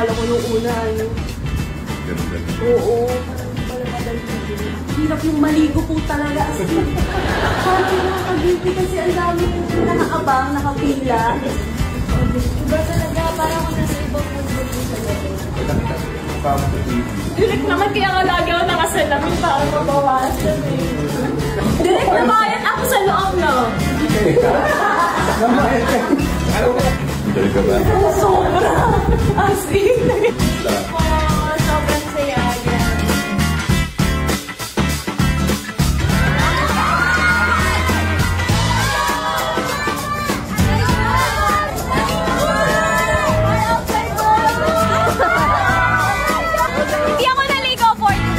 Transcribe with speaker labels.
Speaker 1: akala ko nung una, ano.
Speaker 2: Ganda.
Speaker 1: Oo, parang pala madali. Hirap yung maligo po talaga. Parang nakakagiti kasi ang dami nakaabang, nakapila.
Speaker 3: Iba talaga, parang ako nasa ibang mundo talaga.
Speaker 1: Direct naman kaya nga lagi ako nakasalamin para mabawasan eh. Direct nabayad ako sa loob, no?
Speaker 2: Enjoy ka ba?
Speaker 1: Sobra! As in!
Speaker 3: Sobrang saya yan.
Speaker 1: Hindi ako naligo for you!